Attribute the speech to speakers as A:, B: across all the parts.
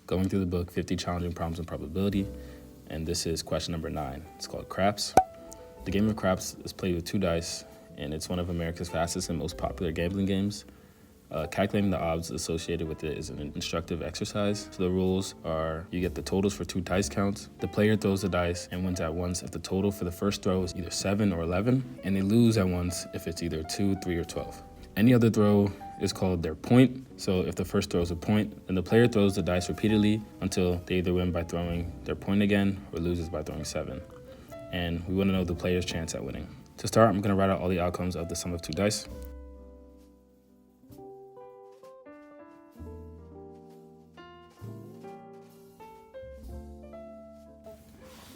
A: going through the book 50 Challenging Problems in Probability, and this is question number 9. It's called craps. The game of craps is played with 2 dice, and it's one of America's fastest and most popular gambling games. Calculating the odds associated with it is an instructive exercise. So the rules are you get the totals for 2 dice counts. The player throws the dice and wins at once if the total for the first throw is either 7 or 11, and they lose at once if it's either 2, 3, or 12. Any other throw is called their point. So if the first throw is a point, then the player throws the dice repeatedly until they either win by throwing their point again or loses by throwing 7. And we want to know the player's chance at winning. To start, I'm going to write out all the outcomes of the sum of 2 dice.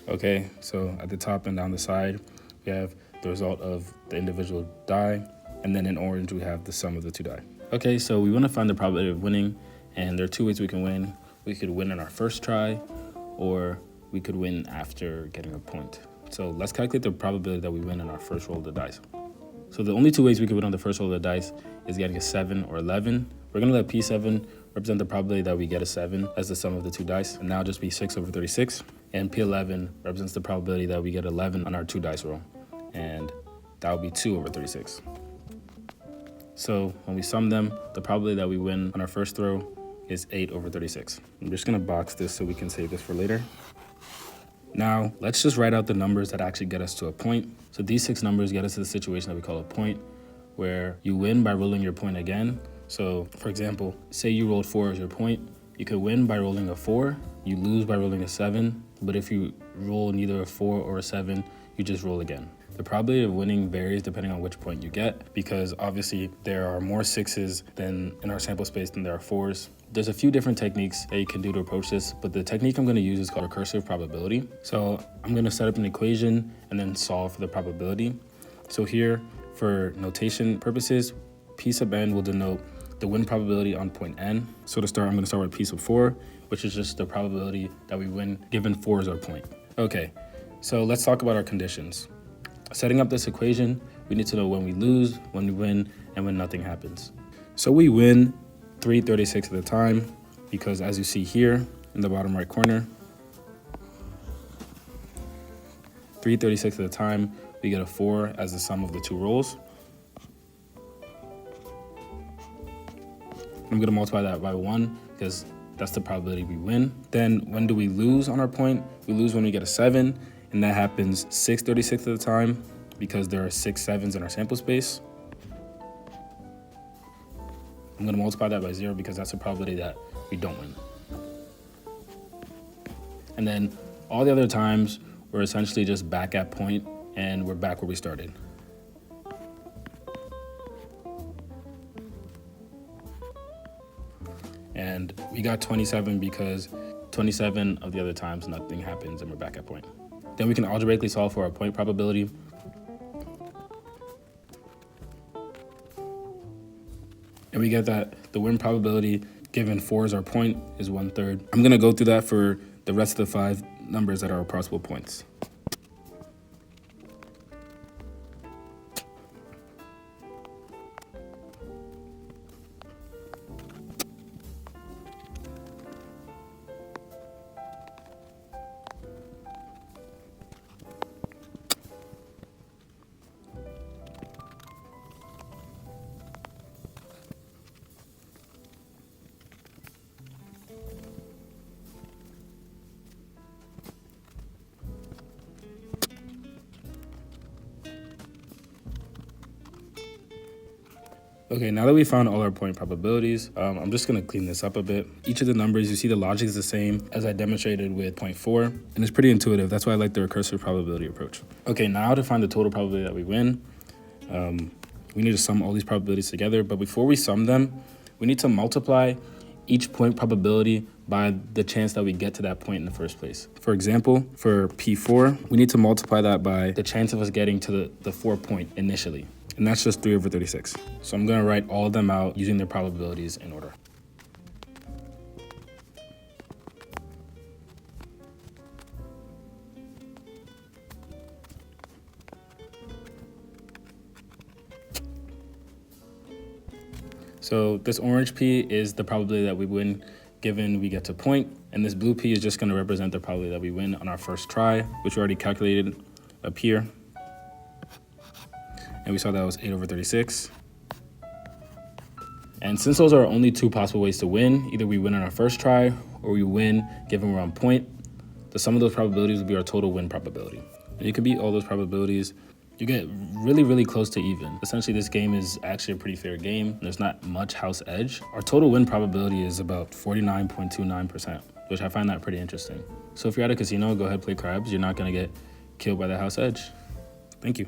A: Okay, so at the top and down the side, we have the result of the individual die, and then in orange, we have the sum of the 2 die. Okay, so we want to find the probability of winning, and there are 2 ways we can win. We could win in our first try, or we could win after getting a point. So let's calculate the probability that we win in our first roll of the dice. So the only 2 ways we could win on the first roll of the dice is getting a 7 or 11. We're going to let P7 represent the probability that we get a 7 as the sum of the 2 dice, and now just be 6 over 36. And P11 represents the probability that we get 11 on our 2 dice roll, and that would be 2 over 36. So when we sum them, the probability that we win on our first throw is 8 over 36. I'm just going to box this so we can save this for later. Now, let's just write out the numbers that actually get us to a point. So these 6 numbers get us to the situation that we call a point, where you win by rolling your point again. So, for example, say you rolled 4 as your point. You could win by rolling a 4, you lose by rolling a 7, but if you roll neither a 4 or a 7, you just roll again. The probability of winning varies depending on which point you get, because obviously there are more 6s than in our sample space than there are 4s. There's a few different techniques that you can do to approach this, but the technique I'm going to use is called recursive probability. So I'm going to set up an equation and then solve for the probability. So here, for notation purposes, P sub n will denote the win probability on point n. So to start, I'm going to start with P sub 4, which is just the probability that we win given 4 is our point. Okay, so let's talk about our conditions. Setting up this equation, we need to know when we lose, when we win, and when nothing happens. So we win 3/36 at a time, because as you see here in the bottom right corner, 3/36 at a time, we get a 4 as the sum of the 2 rolls. I'm going to multiply that by 1 because that's the probability we win. Then when do we lose on our point? We lose when we get a 7, and that happens 6/36 at a time because there are 6 7s in our sample space. I'm going to multiply that by 0 because that's the probability that we don't win. And then all the other times, we're essentially just back at point, and we're back where we started. And we got 27 because 27 of the other times nothing happens and we're back at point. Then we can algebraically solve for our point probability. And we get that the win probability given 4 is our point is 1/3. I'm going to go through that for the rest of the 5 numbers that are our possible points. Okay, now that we found all our point probabilities, I'm just going to clean this up a bit. Each of the numbers, you see the logic is the same as I demonstrated with point 4, and it's pretty intuitive. That's why I like the recursive probability approach. Okay, now to find the total probability that we win, we need to sum all these probabilities together, but before we sum them, we need to multiply each point probability by the chance that we get to that point in the first place. For example, for P4, we need to multiply that by the chance of us getting to the 4 point initially. And that's just 3 over 36. So I'm going to write all of them out using their probabilities in order. So this orange P is the probability that we win given we get to point. And this blue P is just gonna represent the probability that we win on our first try, which we already calculated up here. And we saw that was 8/36. And since those are only two possible ways to win, either we win on our first try or we win given we're on point, the sum of those probabilities will be our total win probability. And you can beat all those probabilities. You get really, really close to even. Essentially, this game is actually a pretty fair game. There's not much house edge. Our total win probability is about 49.29%, which I find that pretty interesting. So if you're at a casino, go ahead, play craps. You're not gonna get killed by the house edge. Thank you.